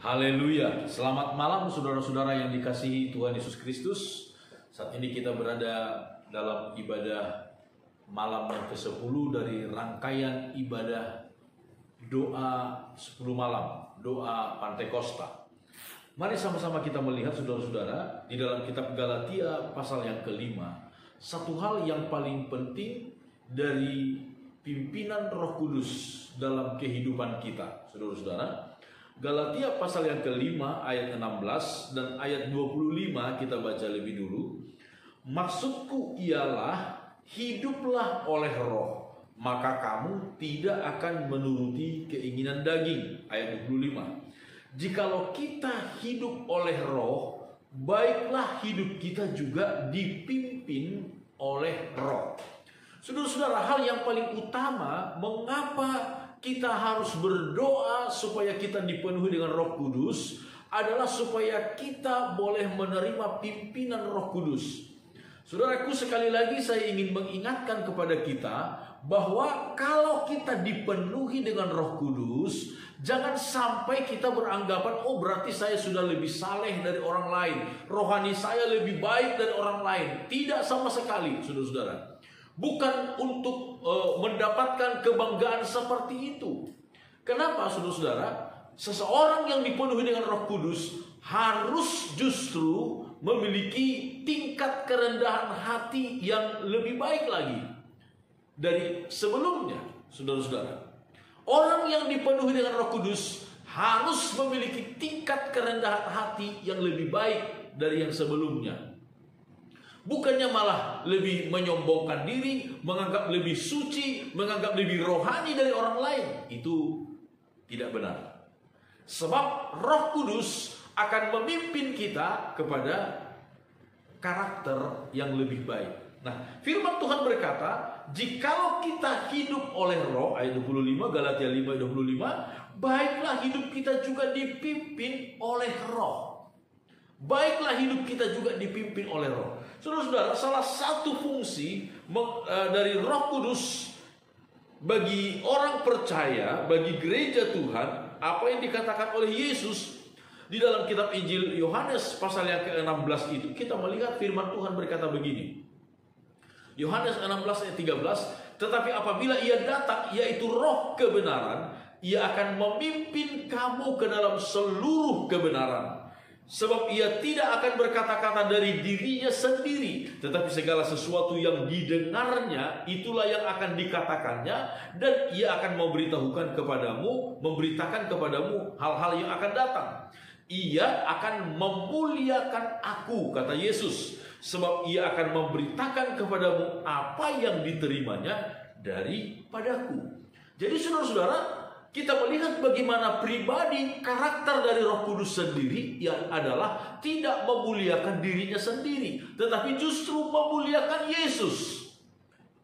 Haleluya. Selamat malam saudara-saudara yang dikasihi Tuhan Yesus Kristus. Saat ini kita berada dalam ibadah malam yang ke-10 dari rangkaian ibadah doa 10 malam, doa Pantekosta. Mari sama-sama kita melihat saudara-saudara di dalam kitab Galatia pasal yang kelima. Satu hal yang paling penting dari pimpinan Roh Kudus dalam kehidupan kita, saudara-saudara. Galatia pasal yang kelima ayat 16 dan ayat 25 kita baca lebih dulu. Maksudku ialah hiduplah oleh roh, maka kamu tidak akan menuruti keinginan daging. Ayat 25. Jikalau kita hidup oleh roh, baiklah hidup kita juga dipimpin oleh roh. Saudara-saudara, hal yang paling utama mengapa kita harus berdoa supaya kita dipenuhi dengan Roh Kudus adalah supaya kita boleh menerima pimpinan Roh Kudus. Saudaraku, sekali lagi saya ingin mengingatkan kepada kita bahwa kalau kita dipenuhi dengan Roh Kudus, jangan sampai kita beranggapan, oh berarti saya sudah lebih saleh dari orang lain, rohani saya lebih baik dari orang lain. Tidak sama sekali, saudara-saudara. Bukan untuk mendapatkan kebanggaan seperti itu. Kenapa, saudara-saudara? Seseorang yang dipenuhi dengan Roh Kudus harus justru memiliki tingkat kerendahan hati yang lebih baik lagi dari sebelumnya, saudara-saudara. Orang yang dipenuhi dengan Roh Kudus harus memiliki tingkat kerendahan hati yang lebih baik dari yang sebelumnya. Bukannya malah lebih menyombongkan diri, menganggap lebih suci, menganggap lebih rohani dari orang lain. Itu tidak benar. Sebab Roh Kudus akan memimpin kita kepada karakter yang lebih baik. Nah, firman Tuhan berkata, jikalau kita hidup oleh roh, ayat 25, Galatia 5 ayat 25, baiklah hidup kita juga dipimpin oleh roh. Baiklah hidup kita juga dipimpin oleh roh. Saudara-saudara, salah satu fungsi dari Roh Kudus bagi orang percaya, bagi gereja Tuhan, apa yang dikatakan oleh Yesus di dalam kitab Injil Yohanes pasal yang ke-16 itu, kita melihat firman Tuhan berkata begini. Yohanes 16 ayat 13, tetapi apabila ia datang, yaitu roh kebenaran, ia akan memimpin kamu ke dalam seluruh kebenaran. Sebab ia tidak akan berkata-kata dari dirinya sendiri, tetapi segala sesuatu yang didengarnya, itulah yang akan dikatakannya, dan ia akan memberitakan kepadamu hal-hal yang akan datang. Ia akan memuliakan aku, kata Yesus, sebab ia akan memberitakan kepadamu apa yang diterimanya daripadaku. Jadi saudara-saudara, kita melihat bagaimana pribadi karakter dari Roh Kudus sendiri yang adalah tidak memuliakan dirinya sendiri, tetapi justru memuliakan Yesus.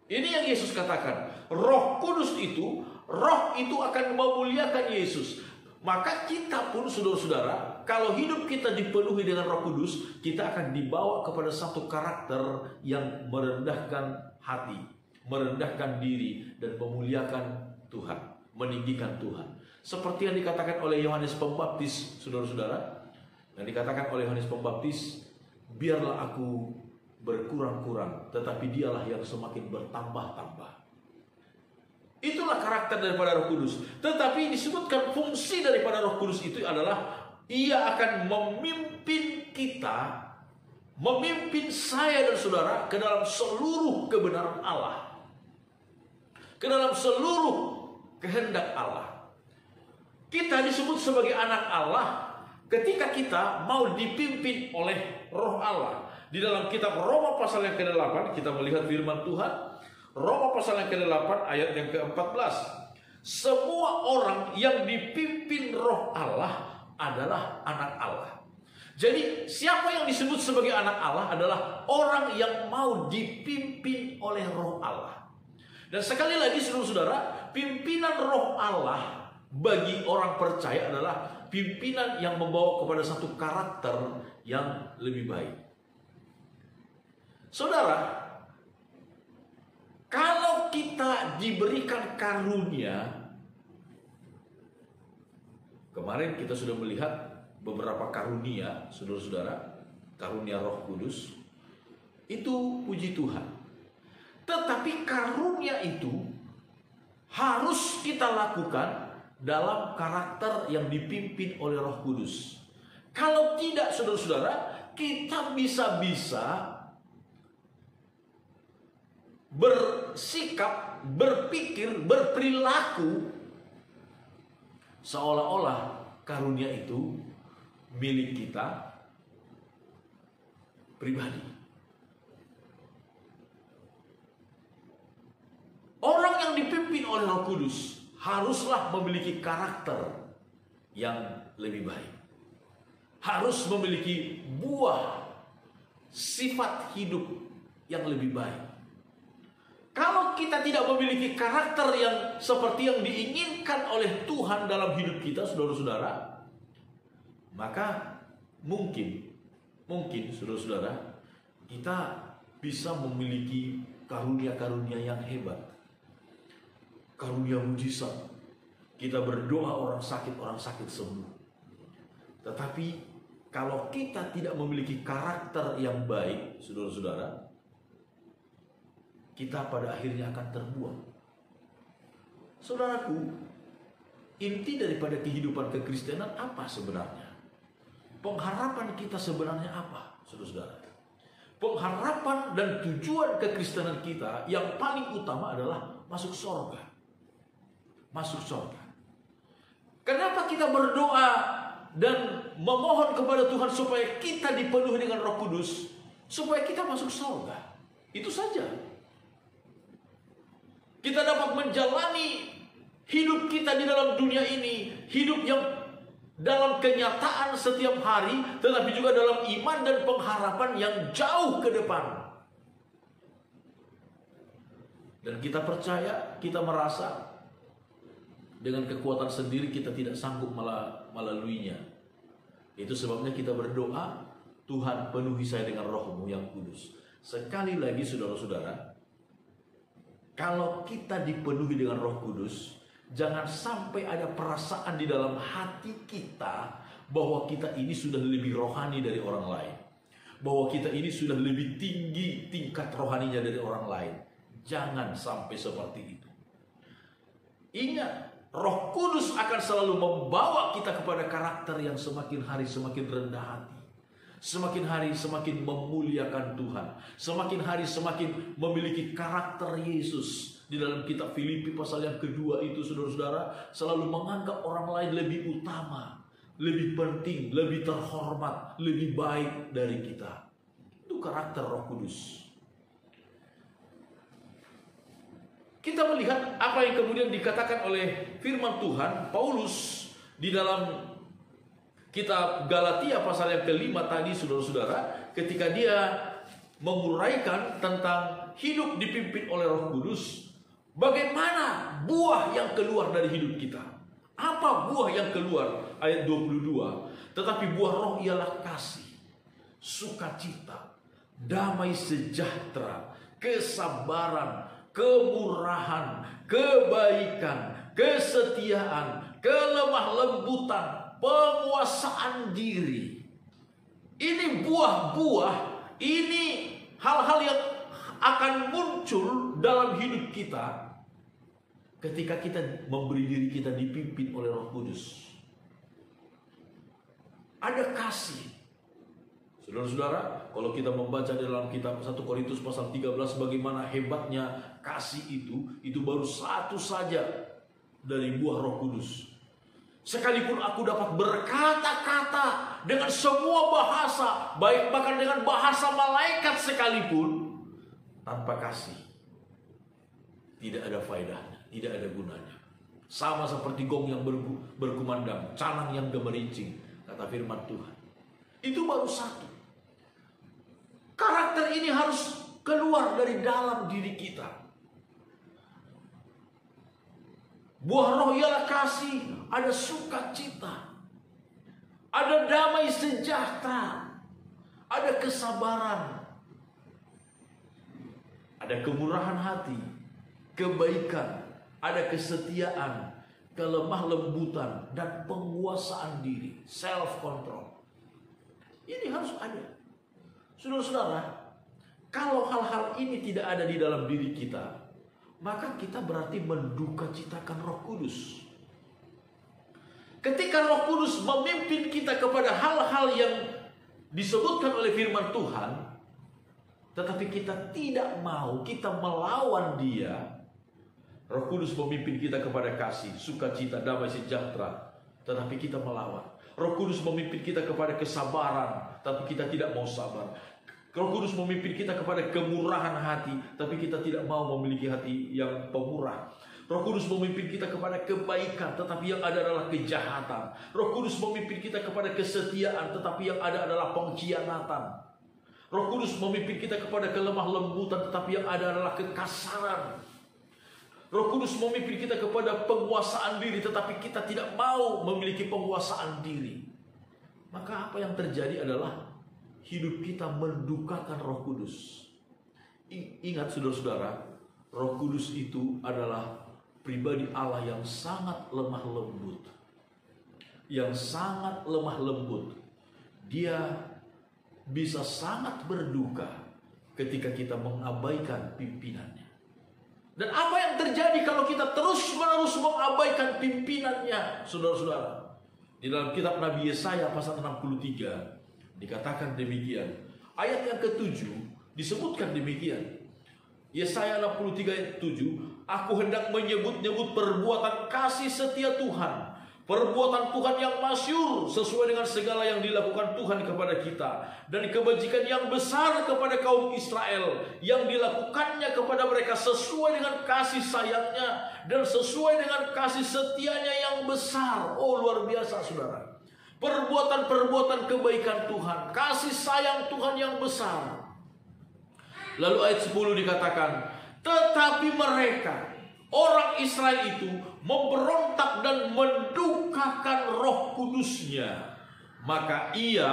Ini yang Yesus katakan, Roh Kudus itu, roh itu akan memuliakan Yesus. Maka kita pun saudara-saudara, kalau hidup kita dipenuhi dengan Roh Kudus, kita akan dibawa kepada satu karakter yang merendahkan hati, merendahkan diri, dan memuliakan Tuhan, meninggikan Tuhan. Seperti yang dikatakan oleh Yohanes Pembaptis, saudara-saudara. Yang dikatakan oleh Yohanes Pembaptis, biarlah aku berkurang-kurang, tetapi dialah yang semakin bertambah-tambah. Itulah karakter daripada Roh Kudus. Tetapi disebutkan fungsi daripada Roh Kudus itu adalah ia akan memimpin kita, memimpin saya dan saudara ke dalam seluruh kebenaran Allah, ke dalam seluruh kehendak Allah. Kita disebut sebagai anak Allah ketika kita mau dipimpin oleh Roh Allah. Di dalam kitab Roma pasal yang ke-8 kita melihat firman Tuhan. Roma pasal yang ke-8 ayat yang ke-14. Semua orang yang dipimpin Roh Allah adalah anak Allah. Jadi siapa yang disebut sebagai anak Allah adalah orang yang mau dipimpin oleh Roh Allah. Dan sekali lagi saudara-saudara, pimpinan Roh Allah bagi orang percaya adalah pimpinan yang membawa kepada satu karakter yang lebih baik. Saudara, kalau kita diberikan karunia Kemarin kita sudah melihat beberapa karunia, saudara-saudara, karunia Roh Kudus. Itu puji Tuhan. Tetapi karunia itu harus kita lakukan dalam karakter yang dipimpin oleh Roh Kudus. Kalau tidak, saudara-saudara, kita bisa-bisa bersikap, berpikir, berperilaku seolah-olah karunia itu milik kita pribadi. Orang yang dipimpin oleh Roh Kudus haruslah memiliki karakter yang lebih baik. Harus memiliki buah sifat hidup yang lebih baik. Kalau kita tidak memiliki karakter yang seperti yang diinginkan oleh Tuhan dalam hidup kita, saudara-saudara, maka mungkin saudara-saudara, kita bisa memiliki karunia-karunia yang hebat. Karunia mujizat. Kita berdoa orang sakit sembuh. Tetapi kalau kita tidak memiliki karakter yang baik, saudara-saudara, kita pada akhirnya akan terbuang. Saudaraku, inti daripada kehidupan kekristenan apa sebenarnya? Pengharapan kita sebenarnya apa, saudara-saudara? Pengharapan dan tujuan kekristenan kita yang paling utama adalah masuk surga. Masuk surga. Kenapa kita berdoa dan memohon kepada Tuhan supaya kita dipenuhi dengan Roh Kudus? Supaya kita masuk surga. Itu saja. Kita dapat menjalani hidup kita di dalam dunia ini, hidup yang dalam kenyataan setiap hari, tetapi juga dalam iman dan pengharapan yang jauh ke depan. Dan kita percaya, kita merasa dengan kekuatan sendiri kita tidak sanggup melaluinya. Itu sebabnya kita berdoa, Tuhan penuhi saya dengan Roh-Mu yang kudus. Sekali lagi saudara-saudara, kalau kita dipenuhi dengan Roh Kudus, jangan sampai ada perasaan di dalam hati kita bahwa kita ini sudah lebih rohani dari orang lain. Bahwa kita ini sudah lebih tinggi tingkat rohaninya dari orang lain. Jangan sampai seperti itu. Ingat, Roh Kudus akan selalu membawa kita kepada karakter yang semakin hari semakin rendah hati. Semakin hari semakin memuliakan Tuhan. Semakin hari semakin memiliki karakter Yesus. Di dalam kitab Filipi pasal yang kedua itu, saudara-saudara, selalu menganggap orang lain lebih utama, lebih penting, lebih terhormat, lebih baik dari kita. Itu karakter Roh Kudus. Kita melihat apa yang kemudian dikatakan oleh firman Tuhan Paulus di dalam kitab Galatia pasal yang kelima tadi, saudara-saudara, ketika dia menguraikan tentang hidup dipimpin oleh Roh Kudus, bagaimana buah yang keluar dari hidup kita? Apa buah yang keluar? Ayat 22. Tetapi buah roh ialah kasih, sukacita, damai sejahtera, kesabaran, kemurahan, kebaikan, kesetiaan, kelemah lembutan, penguasaan diri. Ini buah-buah, ini hal-hal yang akan muncul dalam hidup kita ketika kita memberi diri kita dipimpin oleh Roh Kudus. Ada kasih. Saudara-saudara, kalau kita membaca dalam kitab 1 Korintus pasal 13 bagaimana hebatnya kasih itu baru satu saja dari buah Roh Kudus. Sekalipun aku dapat berkata-kata dengan semua bahasa, baik bahkan dengan bahasa malaikat sekalipun, tanpa kasih tidak ada faedahnya, tidak ada gunanya. Sama seperti gong yang berkumandang, canang yang gemerincing, kata firman Tuhan. Itu baru satu. Karakter ini harus keluar dari dalam diri kita. Buah roh ialah kasih, ada sukacita, ada damai sejahtera, ada kesabaran, ada kemurahan hati, kebaikan, ada kesetiaan, kelemah lembutan, dan penguasaan diri, self control. Ini harus ada. Saudara-saudara, kalau hal-hal ini tidak ada di dalam diri kita, maka kita berarti mendukacitakan Roh Kudus. Ketika Roh Kudus memimpin kita kepada hal-hal yang disebutkan oleh firman Tuhan, tetapi kita tidak mau, kita melawan Dia. Roh Kudus memimpin kita kepada kasih, sukacita, damai, sejahtera, tetapi kita melawan. Roh Kudus memimpin kita kepada kesabaran, tapi kita tidak mau sabar. Roh Kudus memimpin kita kepada kemurahan hati, tapi kita tidak mau memiliki hati yang pemurah. Roh Kudus memimpin kita kepada kebaikan, tetapi yang ada adalah kejahatan. Roh Kudus memimpin kita kepada kesetiaan, tetapi yang ada adalah pengkhianatan. Roh Kudus memimpin kita kepada kelemah lembutan, tetapi yang ada adalah kekasaran. Roh Kudus memimpin kita kepada penguasaan diri, tetapi kita tidak mau memiliki penguasaan diri. Maka apa yang terjadi adalah hidup kita mendukakan Roh Kudus. Ingat saudara-saudara, Roh Kudus itu adalah pribadi Allah yang sangat lemah lembut. Yang sangat lemah lembut. Dia bisa sangat berduka ketika kita mengabaikan pimpinannya. Dan apa yang terjadi kalau kita terus-menerus mengabaikan pimpinannya, saudara-saudara? Di dalam kitab Nabi Yesaya pasal 63 dikatakan demikian. Ayat yang ke-7 disebutkan demikian. Yesaya 63 ayat 7, aku hendak menyebut-nyebut perbuatan kasih setia Tuhan, perbuatan Tuhan yang masyhur sesuai dengan segala yang dilakukan Tuhan kepada kita, dan kebajikan yang besar kepada kaum Israel yang dilakukannya kepada mereka sesuai dengan kasih sayangnya dan sesuai dengan kasih setianya yang besar. Oh, luar biasa saudara. Perbuatan-perbuatan kebaikan Tuhan, kasih sayang Tuhan yang besar. Lalu ayat 10 dikatakan, tetapi mereka, orang Israel itu, memberontak dan mendukakan Roh Kudusnya. Maka ia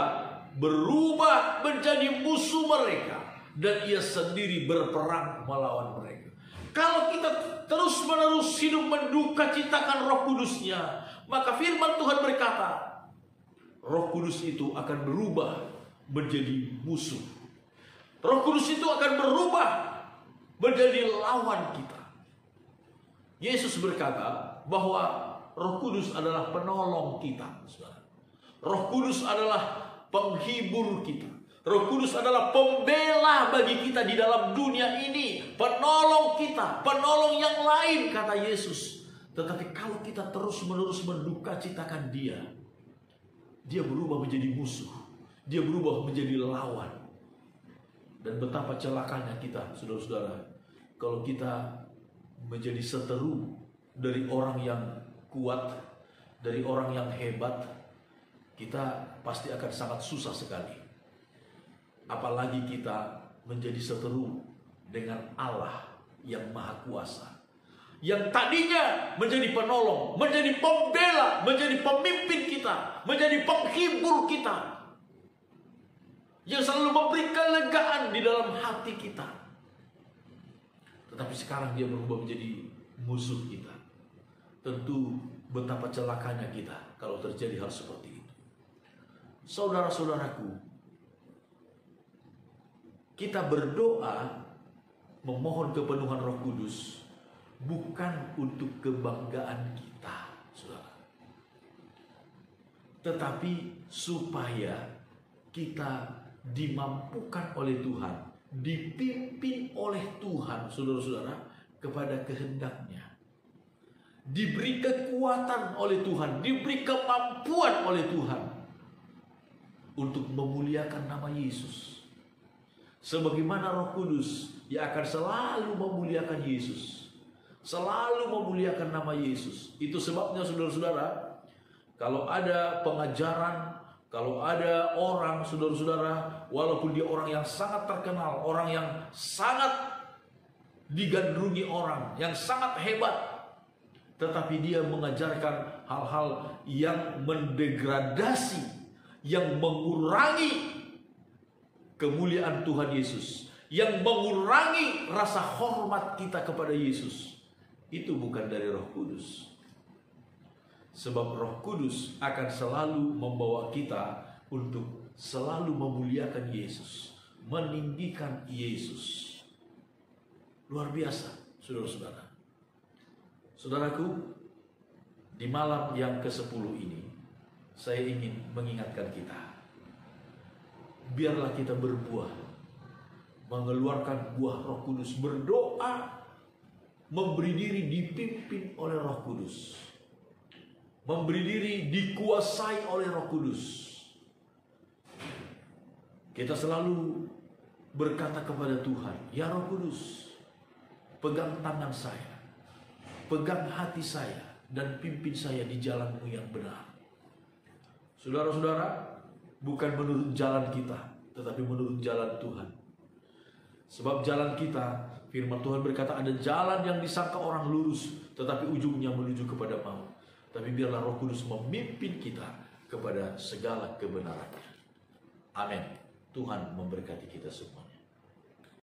berubah menjadi musuh mereka, dan ia sendiri berperang melawan mereka. Kalau kita terus-menerus hidup mendukacitakan Roh Kudusnya, maka firman Tuhan berkata, Roh Kudus itu akan berubah menjadi musuh. Roh Kudus itu akan berubah menjadi lawan kita. Yesus berkata bahwa Roh Kudus adalah penolong kita, saudara. Roh Kudus adalah penghibur kita. Roh Kudus adalah pembela bagi kita di dalam dunia ini, penolong kita, penolong yang lain, kata Yesus. Tetapi kalau kita terus-menerus mendukacitakan Dia, Dia berubah menjadi musuh, Dia berubah menjadi lawan. Dan betapa celakanya kita, saudara-saudara, kalau kita menjadi seteru dari orang yang kuat, dari orang yang hebat, kita pasti akan sangat susah sekali. Apalagi kita menjadi seteru dengan Allah yang Maha Kuasa, yang tadinya menjadi penolong, menjadi pembela, menjadi pemimpin kita, menjadi penghibur kita, yang selalu memberi kelegaan di dalam hati kita. Tetapi sekarang dia berubah menjadi musuh kita. Tentu betapa celakanya kita kalau terjadi hal seperti itu. Saudara-saudaraku, kita berdoa memohon kepenuhan Roh Kudus bukan untuk kebanggaan kita, saudara, tetapi supaya kita dimampukan oleh Tuhan, dipimpin oleh Tuhan, saudara-saudara, kepada kehendak-Nya. Diberi kekuatan oleh Tuhan, diberi kemampuan oleh Tuhan untuk memuliakan nama Yesus. Sebagaimana Roh Kudus yang akan selalu memuliakan Yesus, selalu memuliakan nama Yesus. Itu sebabnya saudara-saudara, kalau ada pengajaran, kalau ada orang, saudara-saudara, walaupun dia orang yang sangat terkenal, orang yang sangat digandrungi orang, yang sangat hebat, tetapi dia mengajarkan hal-hal yang mendegradasi, yang mengurangi kemuliaan Tuhan Yesus, yang mengurangi rasa hormat kita kepada Yesus, itu bukan dari Roh Kudus. Sebab Roh Kudus akan selalu membawa kita untuk selalu memuliakan Yesus, meninggikan Yesus. Luar biasa, saudara-saudara. Saudaraku, di malam yang ke-10 ini, saya ingin mengingatkan kita. Biarlah kita berbuah, mengeluarkan buah Roh Kudus, berdoa, memberi diri dipimpin oleh Roh Kudus, memberi diri dikuasai oleh Roh Kudus. Kita selalu berkata kepada Tuhan, ya Roh Kudus, pegang tangan saya, pegang hati saya, dan pimpin saya di jalan-Mu yang benar. Saudara-saudara, bukan menurut jalan kita, tetapi menurut jalan Tuhan. Sebab jalan kita, firman Tuhan berkata, ada jalan yang disangka orang lurus, tetapi ujungnya menuju kepada maut. Tapi biarlah Roh Kudus memimpin kita kepada segala kebenarannya. Amin. Tuhan memberkati kita semua.